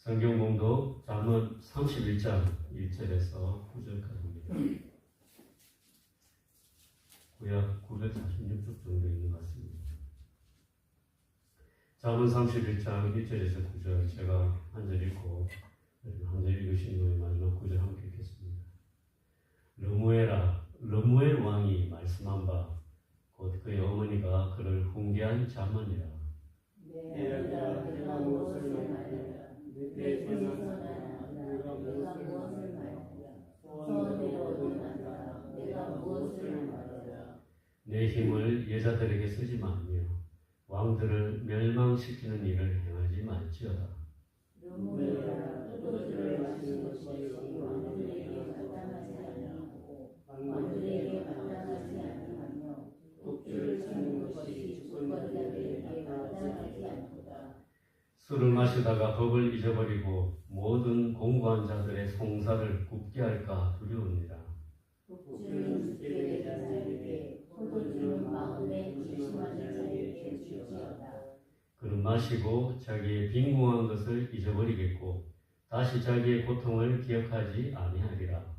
성경 공독 잠언 31장 1절에서 9절까지입니다. 구약 946쪽 정도 있는 것 같습니다. 잠언 31장 1절에서 9절 제가 한 절 읽고 한 절 읽으신 후에 마지막 9절 함께 읽겠습니다. 르무엘 왕이 말씀한 바 곧 그의 어머니가 그를 훈계한 잠언이라. 내가 무엇을 말하랴 내 생에서나 내가 무엇을 말하랴 소원대로 얻으나가 내가 무엇을 말하랴. 내 힘을 여자들에게 쓰지 말며 왕들을 멸망시키는 일을 행하지 말지어다. 르무엘아 포도주를 마시는 것이 왕들에게 마땅하지 아니하고 왕들에게 마땅하지 아니하며 독주를 찾는 것이 주권자들에게 마땅하지 않도다. 술을 마시다가 법을 잊어버리고 모든 공고한 자들의 송사를 굽게 할까 두려우니라. 독주는 주께 자에게 포도주는 마음에 조심하는 자에게 주지어다. 그는 마시고 자기의 빈궁한 것을 잊어버리겠고 다시 자기의 고통을 기억하지 아니하리라.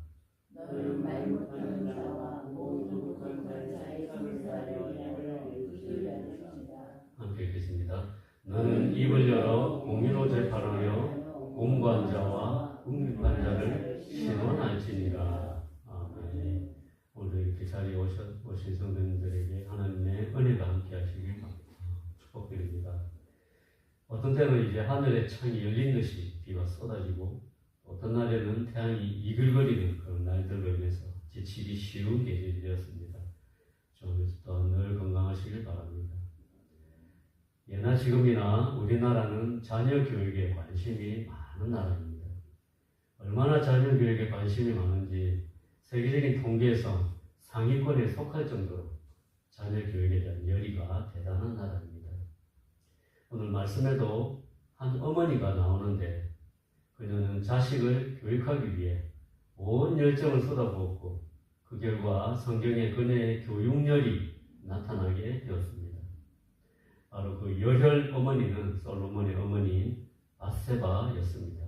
너는 말 못하는 자와 모든 독한 자의 송사를 위하여 구슬려 주시다. 함께 읽겠습니다. 너는 입을 열어 공의로 재판하며 공고한 자와 궁핍한 자를 신원할지니라. 아멘. 오늘 이렇게 자리에 오신 성도님들에게 하나님의 은혜가 함께 하시길 축복드립니다. 어떤 때는 이제 하늘의 창이 열린 듯이 비가 쏟아지고 어떤 날에는 태양이 이글거리는 그런 날들로 인해서 지치기 쉬운 계절이 되었습니다. 좀 또한 늘 건강하시길 바랍니다. 예나 지금이나 우리나라는 자녀 교육에 관심이 많은 나라입니다. 얼마나 자녀 교육에 관심이 많은지 세계적인 통계에서 상위권에 속할 정도로 자녀 교육에 대한 열의가 대단한 나라입니다. 오늘 말씀에도 한 어머니가 나오는데 그녀는 자식을 교육하기 위해 온 열정을 쏟아부었고 그 결과 성경에 그녀의 교육열이 나타나게 되었습니다. 바로 그 여혈 어머니는 솔로몬의 어머니인 밧세바였습니다.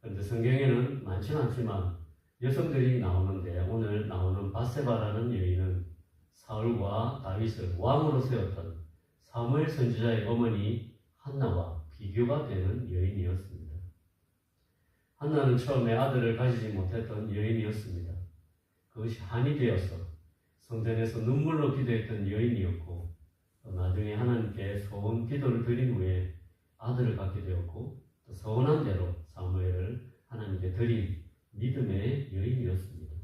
그런데 성경에는 많지는 않지만 여성들이 나오는데 오늘 나오는 밧세바라는 여인은 사울과 다윗을 왕으로 세웠던 사무엘 선지자의 어머니 한나와 비교가 되는 여인이었습니다. 한나는 처음에 아들을 가지지 못했던 여인이었습니다. 그것이 한이 되어서 성전에서 눈물로 기도했던 여인이었고 또 나중에 하나님께 소원 기도를 드린 후에 아들을 갖게 되었고 또 서원한 대로 사무엘을 하나님께 드린 믿음의 여인이었습니다.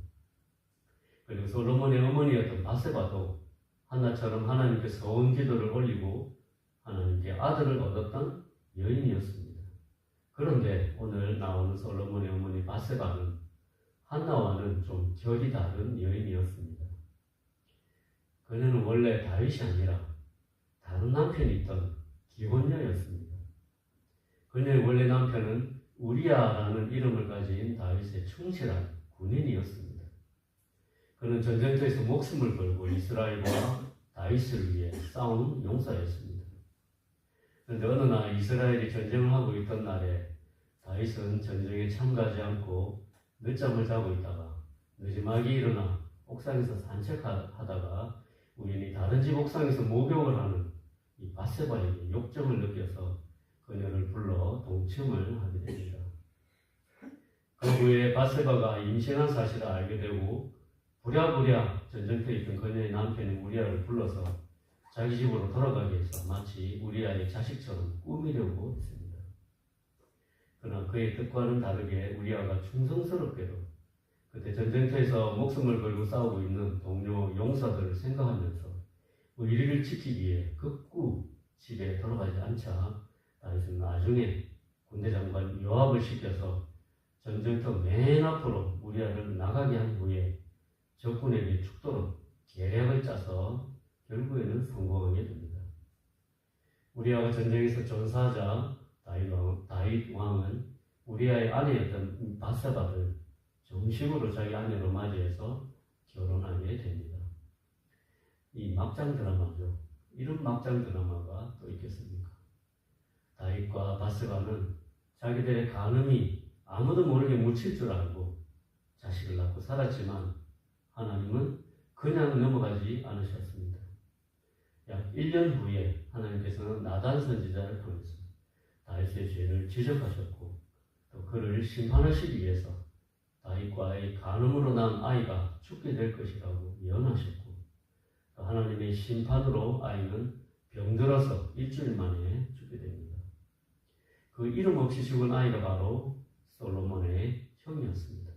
그리고 솔로몬의 어머니였던 밧세바도 한나처럼 하나님께 소원 기도를 올리고 하나님께 아들을 얻었던 여인이었습니다. 그런데 오늘 나오는 솔로몬의 어머니 밧세바는 한나와는 좀 결이 다른 여인이었습니다. 그녀는 원래 다윗이 아니라 다른 남편이 있던 기혼녀였습니다. 그녀의 원래 남편은 우리아라는 이름을 가진 다윗의 충실한 군인이었습니다. 그는 전쟁터에서 목숨을 걸고 이스라엘과 다윗을 위해 싸운 용사였습니다. 그런데 어느 날 이스라엘이 전쟁을 하고 있던 날에 다윗은 전쟁에 참가하지 않고 늦잠을 자고 있다가 늦지막이 일어나 옥상에서 산책하다가 우연히 다른 집 옥상에서 목욕을 하는 이 밧세바에게 욕정을 느껴서 그녀를 불러 동침을 하게 됩니다. 그 후에 밧세바가 임신한 사실을 알게 되고 부랴부랴 전쟁터에 있던 그녀의 남편인 우리아를 불러서 자기 집으로 돌아가게 해서 마치 우리아의 자식처럼 꾸미려고 했습니다. 그러나 그의 뜻과는 다르게 우리아가 충성스럽게도 그때 전쟁터에서 목숨을 걸고 싸우고 있는 동료 용사들을 생각하면서 의리를 지키기 위해 극구 집에 돌아가지 않자 다윗은 나중에 군대 장관 요압을 시켜서 전쟁터 맨 앞으로 우리아를 나가게 한 후에 적군에게 죽도록 계략을 짜서 결국에는 성공하게 됩니다. 우리아가 전쟁에서 전사하자 다윗 왕은 우리아의 아내였던 밧세바를 정식으로 자기 아내로 맞이해서 결혼하게 됩니다. 이 막장 드라마죠. 이런 막장 드라마가 또 있겠습니까? 다윗과 밧세바는 자기들의 간음이 아무도 모르게 묻힐 줄 알고 자식을 낳고 살았지만 하나님은 그냥 넘어가지 않으셨습니다. 약 1년 후에 하나님께서는 나단 선지자를 통해서 다윗의 죄를 지적하셨고 또 그를 심판하시기 위해서 다윗과의 간음으로 난 아이가 죽게 될 것이라고 예언하셨고 또 하나님의 심판으로 아이는 병들어서 일주일 만에 죽게 됩니다. 그 이름 없이 죽은 아이가 바로 솔로몬의 형이었습니다.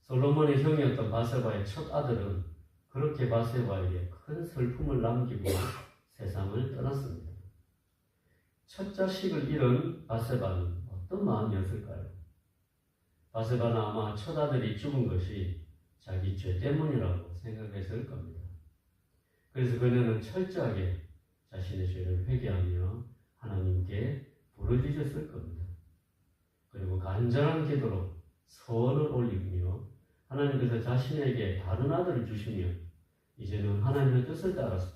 솔로몬의 형이었던 바세바의 첫 아들은 그렇게 바세바에게 큰 슬픔을 남기고 세상을 떠났습니다. 첫 자식을 잃은 바세바는 어떤 마음이었을까요? 바세바는 아마 첫 아들이 죽은 것이 자기 죄 때문이라고 생각했을 겁니다. 그래서 그녀는 철저하게 자신의 죄를 회개하며 하나님께 부르짖었을 겁니다. 그리고 간절한 기도로 서원을 올리며 하나님께서 자신에게 다른 아들을 주시면 이제는 하나님의 뜻을 따라서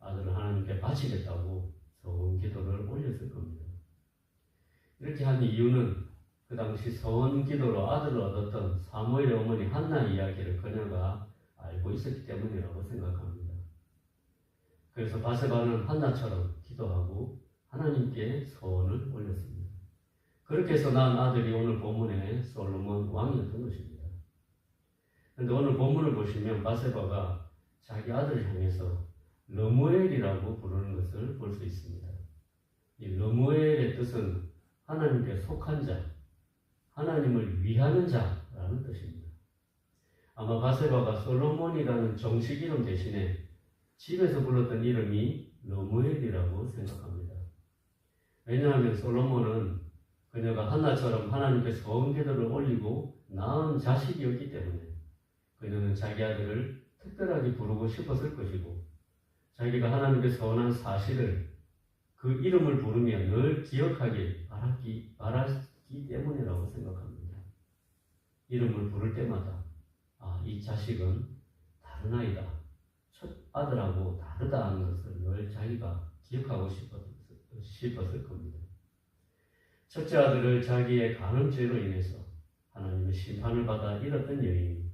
아들을 하나님께 바치겠다고 서원 기도를 올렸을 겁니다. 이렇게 한 이유는 그 당시 서원 기도로 아들을 얻었던 사무엘의 어머니 한나 이야기를 그녀가 알고 있었기 때문이라고 생각합니다. 그래서 바세바는 한나처럼 기도하고 하나님께 서원을 올렸습니다. 그렇게 해서 낳은 아들이 오늘 본문의 솔로몬 왕이었던 것입니다. 그런데 오늘 본문을 보시면 바세바가 자기 아들을 향해서 르무엘이라고 부르는 것을 볼 수 있습니다. 이 르무엘의 뜻은 하나님께 속한 자, 하나님을 위하는 자라는 뜻입니다. 아마 바세바가 솔로몬이라는 정식 이름 대신에 집에서 불렀던 이름이 르무엘이라고 생각합니다. 왜냐하면 솔로몬은 그녀가 한나처럼 하나님께 서원기도를 올리고 낳은 자식이었기 때문에 그녀는 자기 아들을 특별하게 부르고 싶었을 것이고 자기가 하나님께 서원한 사실을 그 이름을 부르며 늘 기억하길 바랐기 때문이라고 생각합니다. 이름을 부를 때마다 이 자식은 다른 아이다. 첫 아들하고 다르다 하는 것을 늘 자기가 기억하고 싶었을 겁니다. 첫째 아들을 자기의 간음죄로 인해서 하나님의 심판을 받아 잃었던 여인이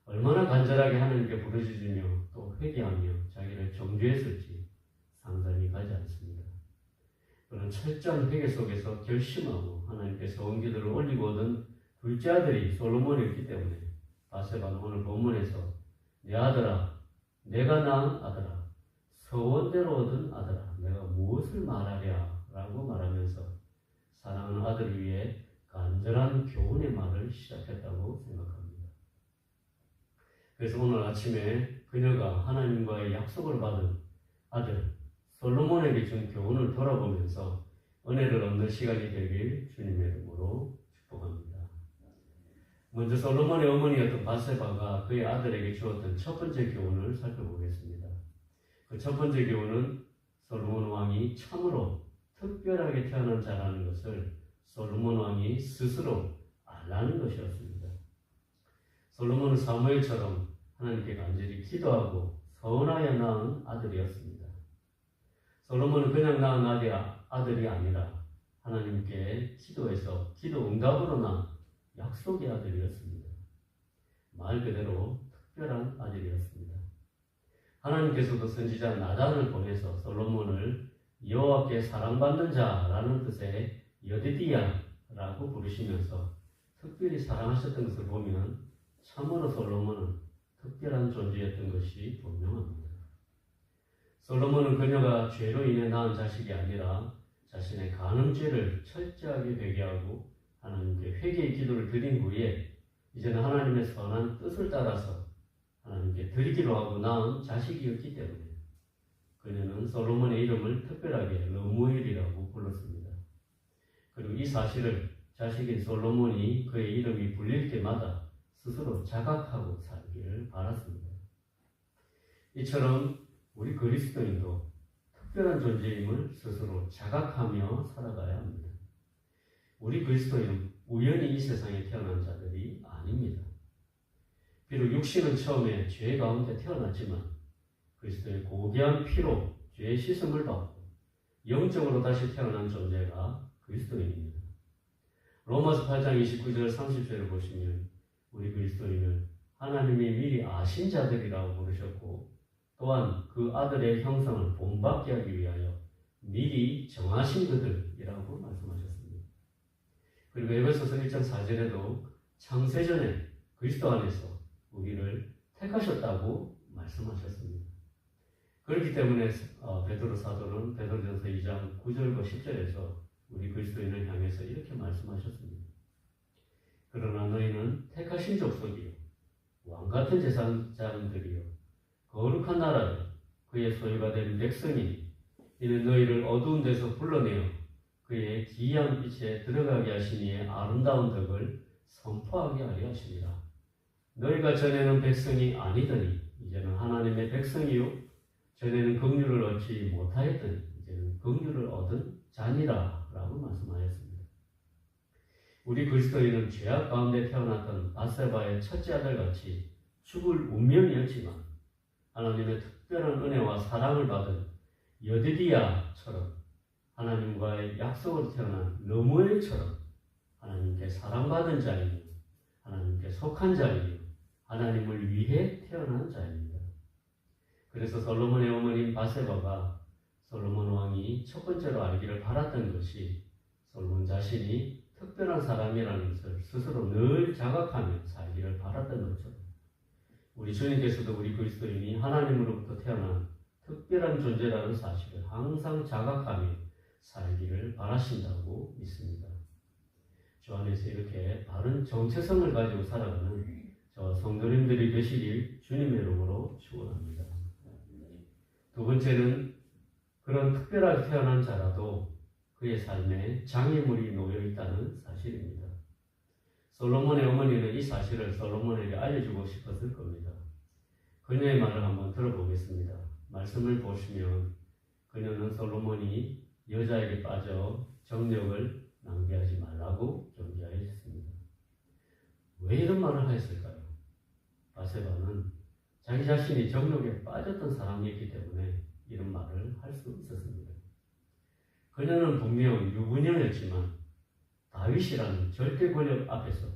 얼마나 간절하게 하나님께 부르짖으며 또 회개하며 자기를 정죄했을지 상상이 가지 않습니다. 그런 철저한 회개 속에서 결심하고 하나님께 서원기도를 올리고 얻은 둘째 아들이 솔로몬이었기 때문에 바세바는 오늘 본문에서 내 아들아, 내가 낳은 아들아, 서원대로 얻은 아들아, 내가 무엇을 말하랴 라고 말하면서 사랑하는 아들을 위해 간절한 교훈의 말을 시작했다고 생각합니다. 그래서 오늘 아침에 그녀가 하나님과의 약속을 받은 아들 솔로몬에게 준 교훈을 돌아보면서 은혜를 얻는 시간이 되길 주님의 이름으로 축복합니다. 먼저 솔로몬의 어머니였던 바세바가 그의 아들에게 주었던 첫 번째 교훈을 살펴보겠습니다. 그 첫 번째 교훈은 솔로몬 왕이 참으로 특별하게 태어난 자라는 것을 솔로몬 왕이 스스로 알라는 것이었습니다. 솔로몬은 사무엘처럼 하나님께 간절히 기도하고 서원하여 낳은 아들이었습니다. 솔로몬은 그냥 낳은 아들이 아니라 하나님께 기도해서 기도 응답으로 낳은 약속의 아들이었습니다. 말 그대로 특별한 아들이었습니다. 하나님께서도 선지자 나단을 보내서 솔로몬을 여호와께 사랑받는 자라는 뜻의 여디디야라고 부르시면서 특별히 사랑하셨던 것을 보면 참으로 솔로몬은 특별한 존재였던 것이 분명합니다. 솔로몬은 그녀가 죄로 인해 낳은 자식이 아니라 자신의 간음죄를 철저하게 회개하고 하나님께 회개의 기도를 드린 후에 이제는 하나님의 선한 뜻을 따라서 하나님께 드리기로 하고 낳은 자식이었기 때문에 그녀는 솔로몬의 이름을 특별하게 르무엘이라고 불렀습니다. 그리고 이 사실을 자식인 솔로몬이 그의 이름이 불릴 때마다 스스로 자각하고 살기를 바랐습니다. 이처럼 우리 그리스도인도 특별한 존재임을 스스로 자각하며 살아가야 합니다. 우리 그리스도인은 우연히 이 세상에 태어난 자들이 아닙니다. 비록 육신은 처음에 죄 가운데 태어났지만 그리스도의 고귀한 피로 죄의 씻음을 받고 영적으로 다시 태어난 존재가 그리스도인입니다. 로마서 8장 29절 30절을 보시면 우리 그리스도인을 하나님이 미리 아신 자들이라고 부르셨고 또한 그 아들의 형상을 본받게 하기 위하여 미리 정하신 그들이라고 말씀하셨습니다. 그리고 에베소서 1장 4절에도 창세전에 그리스도 안에서 우리를 택하셨다고 말씀하셨습니다. 그렇기 때문에 베드로 사도는 베드로전서 2장 9절과 10절에서 우리 그리스도인을 향해서 이렇게 말씀하셨습니다. 그러나 너희는 택하신 족속이요 왕같은 제사장들이요 거룩한 나라요 그의 소유가 된 백성이니 이는 너희를 어두운 데서 불러내어 그의 기이한 빛에 들어가게 하시니의 아름다운 덕을 선포하게 하려 하십니다. 너희가 전에는 백성이 아니더니 이제는 하나님의 백성이요 전에는 긍휼을 얻지 못하였더니 이제는 긍휼을 얻은 자니라 라고 말씀하였습니다. 우리 그리스도인은 죄악 가운데 태어났던 바세바의 첫째 아들같이 죽을 운명이었지만 하나님의 특별한 은혜와 사랑을 받은 여디디야처럼 하나님과의 약속으로 태어난 르무엘처럼 하나님께 사랑받은 자이며 하나님께 속한 자이며 하나님을 위해 태어난 자입니다. 그래서 솔로몬의 어머니인 바세바가 솔로몬 왕이 첫 번째로 알기를 바랐던 것이 솔로몬 자신이 특별한 사람이라는 것을 스스로 늘 자각하며 살기를 바랐던 것처럼 우리 주님께서도 우리 그리스도인이 하나님으로부터 태어난 특별한 존재라는 사실을 항상 자각하며 살기를 바라신다고 믿습니다. 주 안에서 이렇게 바른 정체성을 가지고 살아가는 저 성도님들이 되시길 주님의 이름으로 축원합니다. 두 번째는 그런 특별하게 태어난 자라도 그의 삶에 장애물이 놓여 있다는 사실입니다. 솔로몬의 어머니는 이 사실을 솔로몬에게 알려주고 싶었을 겁니다. 그녀의 말을 한번 들어보겠습니다. 말씀을 보시면 그녀는 솔로몬이 여자에게 빠져 정력을 낭비하지 말라고 경계하였습니다. 왜 이런 말을 하였을까요? 바세바는 자기 자신이 정욕에 빠졌던 사람이었기 때문에 이런 말을 할 수 있었습니다. 그녀는 분명 유부녀였지만 다윗이라는 절대 권력 앞에서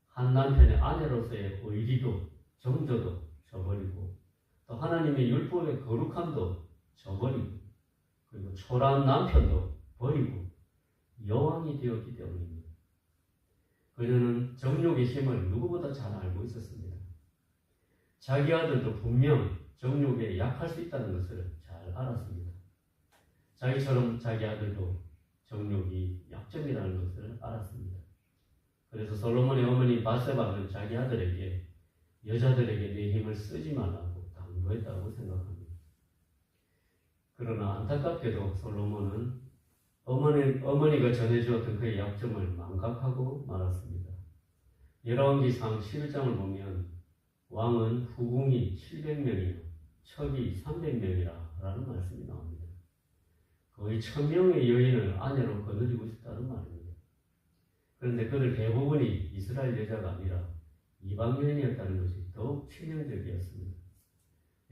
한 남편의 아내로서의 의리도 정도도 저버리고 또 하나님의 율법의 거룩함도 저버리고 그리고 초라한 남편도 버리고 여왕이 되었기 때문입니다. 그녀는 정욕의 힘을 누구보다 잘 알고 있었습니다. 자기 아들도 분명 정욕에 약할 수 있다는 것을 잘 알았습니다. 자기처럼 자기 아들도 정욕이 약점이라는 것을 알았습니다. 그래서 솔로몬의 어머니 바세바는 자기 아들에게 여자들에게 내 힘을 쓰지 말라고 당부했다고 생각합니다. 그러나 안타깝게도 솔로몬은 어머니가 전해주었던 그의 약점을 망각하고 말았습니다. 열왕기상 11장을 보면 왕은 후궁이 700명이요 첩이 300명이라는 말씀이 나옵니다. 거의 1000명의 여인을 아내로 거느리고 있었다는 말입니다. 그런데 그들 대부분이 이스라엘 여자가 아니라 이방 여인이었다는 것이 더욱 치명적이었습니다.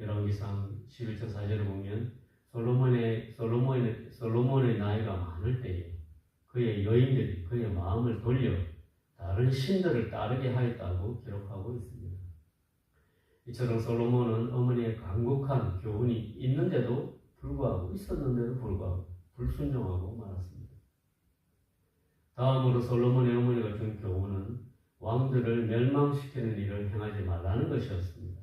열왕기상 11장 4절을 보면 솔로몬의 나이가 많을 때에 그의 여인들이 그의 마음을 돌려 다른 신들을 따르게 하였다고 기록하고 있습니다. 이처럼 솔로몬은 어머니의 간곡한 교훈이 있었는데도 불구하고 불순종하고 말았습니다. 다음으로 솔로몬의 어머니가 준 교훈은 왕들을 멸망시키는 일을 행하지 말라는 것이었습니다.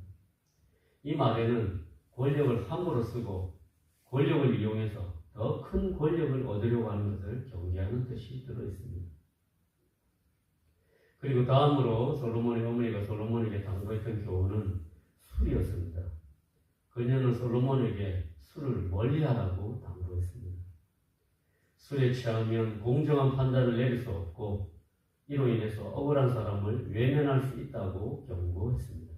이 말에는 권력을 함부로 쓰고 권력을 이용해서 더 큰 권력을 얻으려고 하는 것을 경계하는 뜻이 들어있습니다. 그리고 다음으로 솔로몬의 어머니가 솔로몬에게 당부했던 교훈은 술이었습니다. 그녀는 솔로몬에게 술을 멀리하라고 당부했습니다. 술에 취하면 공정한 판단을 내릴 수 없고 이로 인해서 억울한 사람을 외면할 수 있다고 경고했습니다.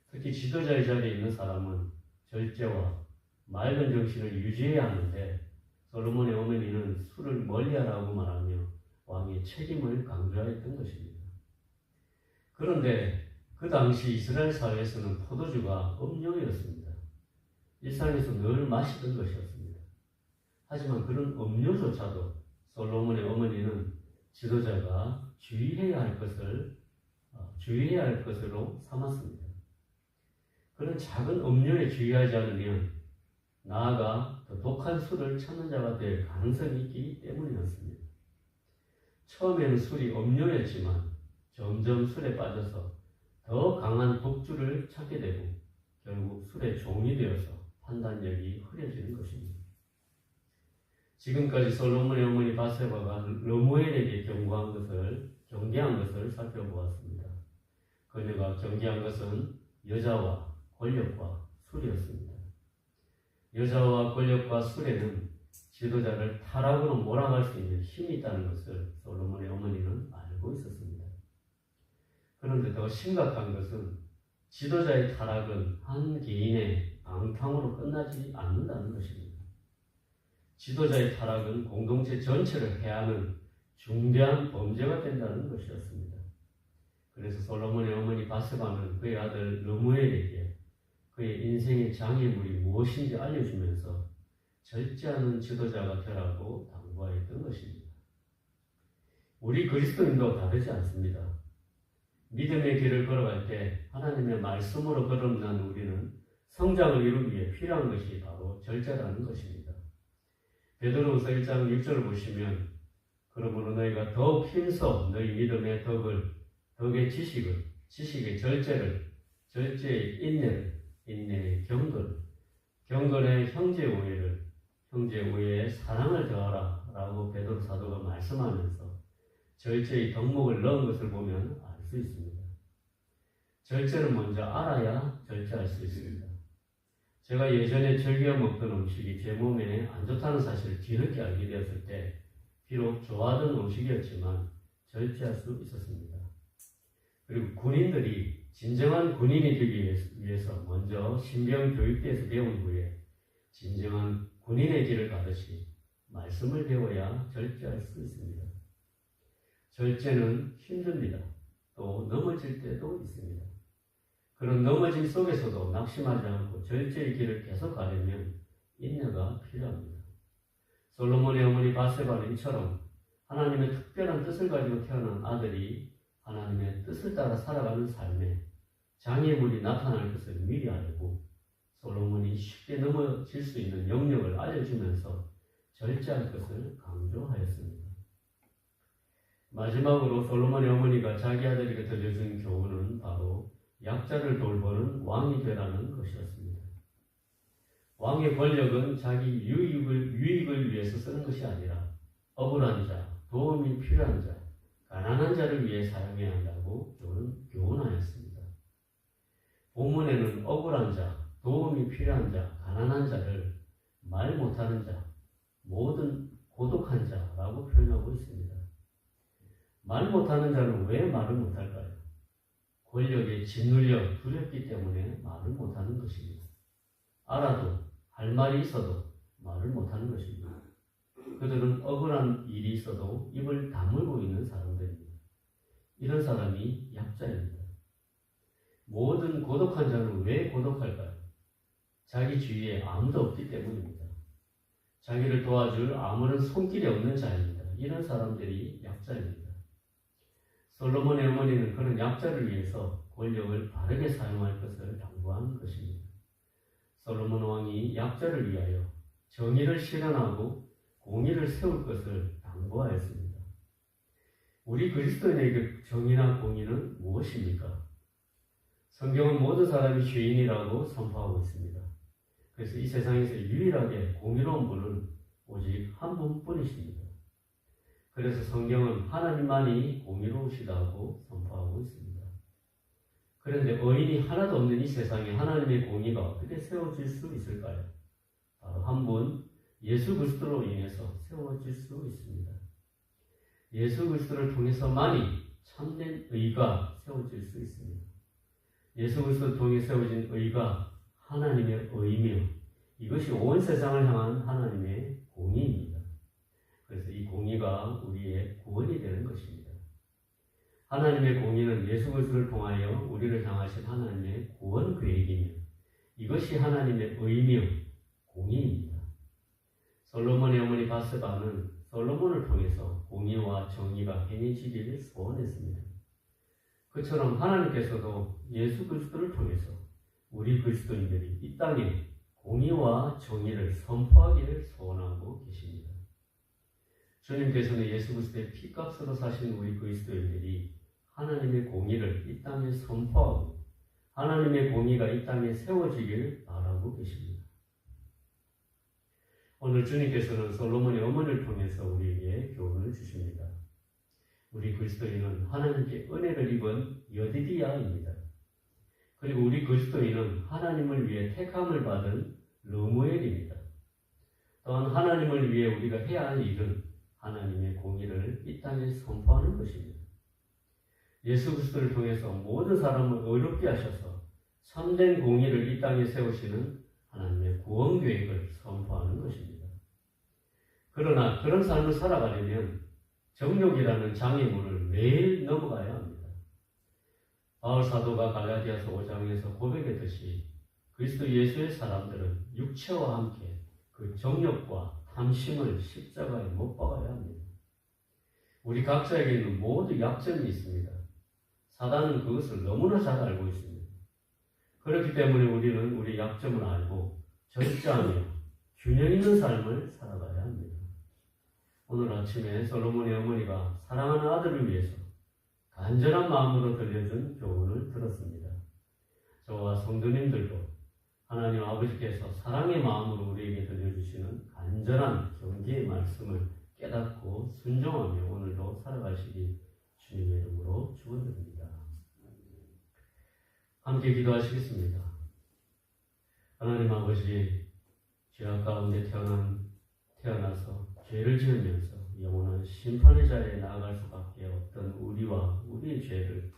특히 지도자의 자리에 있는 사람은 절제와 맑은 정신을 유지해야 하는데 솔로몬의 어머니는 술을 멀리하라고 말하며 왕의 책임을 강조하였던 것입니다. 그런데 그 당시 이스라엘 사회에서는 포도주가 음료였습니다. 일상에서 늘 마시던 것이었습니다. 하지만 그런 음료조차도 솔로몬의 어머니는 지도자가 주의해야 할 것으로 삼았습니다. 그런 작은 음료에 주의하지 않으면 나아가 더 독한 술을 찾는 자가 될 가능성이 있기 때문이었습니다. 처음에는 술이 음료였지만 점점 술에 빠져서 더 강한 독주를 찾게 되고 결국 술의 종이 되어서 판단력이 흐려지는 것입니다. 지금까지 솔로몬의 어머니 바세바가 르무엘에게 경계한 것을 살펴보았습니다. 그녀가 경계한 것은 여자와 권력과 술이었습니다. 여자와 권력과 술에는 지도자를 타락으로 몰아갈 수 있는 힘이 있다는 것을 솔로몬의 어머니는 알고 있었습니다. 그런데 더 심각한 것은 지도자의 타락은 한 개인의 앙탕으로 끝나지 않는다는 것입니다. 지도자의 타락은 공동체 전체를 해하는 중대한 범죄가 된다는 것이었습니다. 그래서 솔로몬의 어머니 바세바는 그의 아들 르무엘에게 그의 인생의 장애물이 무엇인지 알려주면서 절제하는 지도자가 되라고 당부하였던 것입니다. 우리 그리스도인도 다르지 않습니다. 믿음의 길을 걸어갈 때 하나님의 말씀으로 거듭난 우리는 성장을 이루기 위해 필요한 것이 바로 절제라는 것입니다. 베드로후서 1장 6절을 보시면 그러므로 너희가 더욱 힘써 너희 믿음의 덕의 지식의 절제를, 절제의 인내의 경건의 형제의 우애에 사랑을 더하라 라고 베드로 사도가 말씀하면서 절제의 덕목을 넣은 것을 보면 알 수 있습니다. 절제를 먼저 알아야 절제할 수 있습니다. 제가 예전에 즐겨 먹던 음식이 제 몸에 안 좋다는 사실을 뒤늦게 알게 되었을 때 비록 좋아하던 음식이었지만 절제할 수 있었습니다. 그리고 군인들이 진정한 군인이 되기 위해서 먼저 신병 교육대에서 배운 후에 진정한 군인의 길을 가듯이 말씀을 배워야 절제할 수 있습니다. 절제는 힘듭니다. 또 넘어질 때도 있습니다. 그런 넘어짐 속에서도 낙심하지 않고 절제의 길을 계속 가려면 인내가 필요합니다. 솔로몬의 어머니 바세바는 이처럼 하나님의 특별한 뜻을 가지고 태어난 아들이 하나님의 뜻을 따라 살아가는 삶에 장애물이 나타날 것을 미리 알고 솔로몬이 쉽게 넘어질 수 있는 영역을 알려주면서 절제할 것을 강조하였습니다. 마지막으로 솔로몬의 어머니가 자기 아들에게 들려준 교훈은 바로 약자를 돌보는 왕이 되라는 것이었습니다. 왕의 권력은 자기 유익을 위해서 쓰는 것이 아니라 억울한 자, 도움이 필요한 자, 가난한 자를 위해 사용해야 한다고 교훈하였습니다. 본문에는 억울한 자, 도움이 필요한 자, 가난한 자를 말 못하는 자, 모든 고독한 자라고 표현하고 있습니다. 말 못하는 자는 왜 말을 못할까요? 권력에 짓눌려 두렵기 때문에 말을 못하는 것입니다. 알아도 할 말이 있어도 말을 못하는 것입니다. 그들은 억울한 일이 있어도 입을 다물고 있는 사람들입니다. 이런 사람이 약자입니다. 모든 고독한 자는 왜 고독할까요? 자기 주위에 아무도 없기 때문입니다. 자기를 도와줄 아무런 손길이 없는 자입니다. 이런 사람들이 약자입니다. 솔로몬의 어머니는 그런 약자를 위해서 권력을 바르게 사용할 것을 당부한 것입니다. 솔로몬 왕이 약자를 위하여 정의를 실현하고 공의를 세울 것을 당부하였습니다. 우리 그리스도인에게 정의나 공의는 무엇입니까? 성경은 모든 사람이 죄인이라고 선포하고 있습니다. 그래서 이 세상에서 유일하게 공의로운 분은 오직 한 분뿐이십니다. 그래서 성경은 하나님만이 공의로우시다고 선포하고 있습니다. 그런데 의인이 하나도 없는 이 세상에 하나님의 공의가 어떻게 세워질 수 있을까요? 바로 한 분 예수 그리스도로 인해서 세워질 수 있습니다. 예수 그리스도를 통해서만이 참된 의가 세워질 수 있습니다. 예수 그리스도를 통해 세워진 의가 하나님의 의이며 이것이 온 세상을 향한 하나님의 공의입니다. 그래서 이 공의가 우리의 구원이 되는 것입니다. 하나님의 공의는 예수 그리스도를 통하여 우리를 향하신 하나님의 구원 계획이며 이것이 하나님의 의이며 공의입니다. 솔로몬의 어머니 바세바는 솔로몬을 통해서 공의와 정의가 행해지기를 소원했습니다. 그처럼 하나님께서도 예수 그리스도를 통해서 우리 그리스도인들이 이 땅에 공의와 정의를 선포하기를 소원하고 계십니다. 주님께서는 예수 그리스도의 피값으로 사신 우리 그리스도인들이 하나님의 공의를 이 땅에 선포하고 하나님의 공의가 이 땅에 세워지길 바라고 계십니다. 오늘 주님께서는 솔로몬의 어머니를 통해서 우리에게 교훈을 주십니다. 우리 그리스도인은 하나님께 은혜를 입은 여디디아입니다. 그리고 우리 그리스도인은 하나님을 위해 택함을 받은 르무엘입니다. 또한 하나님을 위해 우리가 해야 할 일은 하나님의 공의를 이 땅에 선포하는 것입니다. 예수 그리스도를 통해서 모든 사람을 의롭게 하셔서 참된 공의를 이 땅에 세우시는 하나님의 구원 계획을 선포하는 것입니다. 그러나 그런 삶을 살아가려면 정욕이라는 장애물을 매일 넘어가야 합니다. 바울 사도가 갈라디아서 5장에서 고백했듯이 그리스도 예수의 사람들은 육체와 함께 그 정욕과 탐심을 십자가에 못 박아야 합니다. 우리 각자에게는 모두 약점이 있습니다. 사단은 그것을 너무나 잘 알고 있습니다. 그렇기 때문에 우리는 우리 약점을 알고 절제하며 균형 있는 삶을 살아가야 합니다. 오늘 아침에 솔로몬의 어머니가 사랑하는 아들을 위해서 간절한 마음으로 들려준 교훈을 들었습니다. 저와 성도님들도 하나님 아버지께서 사랑의 마음으로 우리에게 들려주시는 간절한 경계의 말씀을 깨닫고 순종하며 오늘도 살아가시기 주님의 이름으로 축원드립니다. 함께 기도하시겠습니다. 하나님 아버지, 죄악 가운데 태어나서 죄를 지으면서 영원한 심판의 자리에 나아갈 수밖에 없던 우리와 우리의 죄를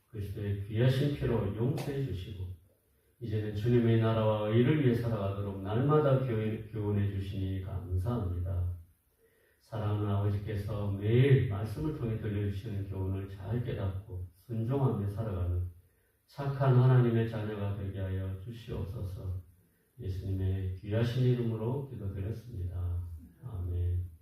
그리스도의 귀하신 피로 용서해 주시고 이제는 주님의 나라와 의를 위해 살아가도록 날마다 교훈해 주시니 감사합니다. 사랑하는 아버지께서 매일 말씀을 통해 들려주시는 교훈을 잘 깨닫고 순종하며 살아가는 착한 하나님의 자녀가 되게 하여 주시옵소서. 예수님의 귀하신 이름으로 기도드렸습니다. 아멘.